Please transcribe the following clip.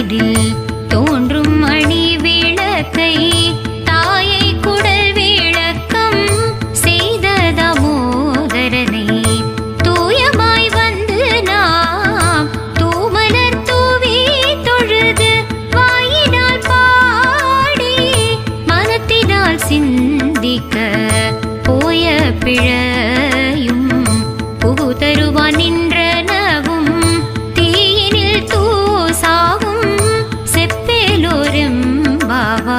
மனதினில் தோன்றும் மணி விளக்கை தாயை குடல் விளக்கம் செய்த தாமோதரனை தூயமாய் வந்து நாம் தூமலர் தூவி தொழுது வாயினால் பாடி மனத்தினால் சிந்திக்க போய பிழையும் புகுதருவான் நின்றனவும் தீயினில் தூசாவும் செப்பேலோரும் பாவா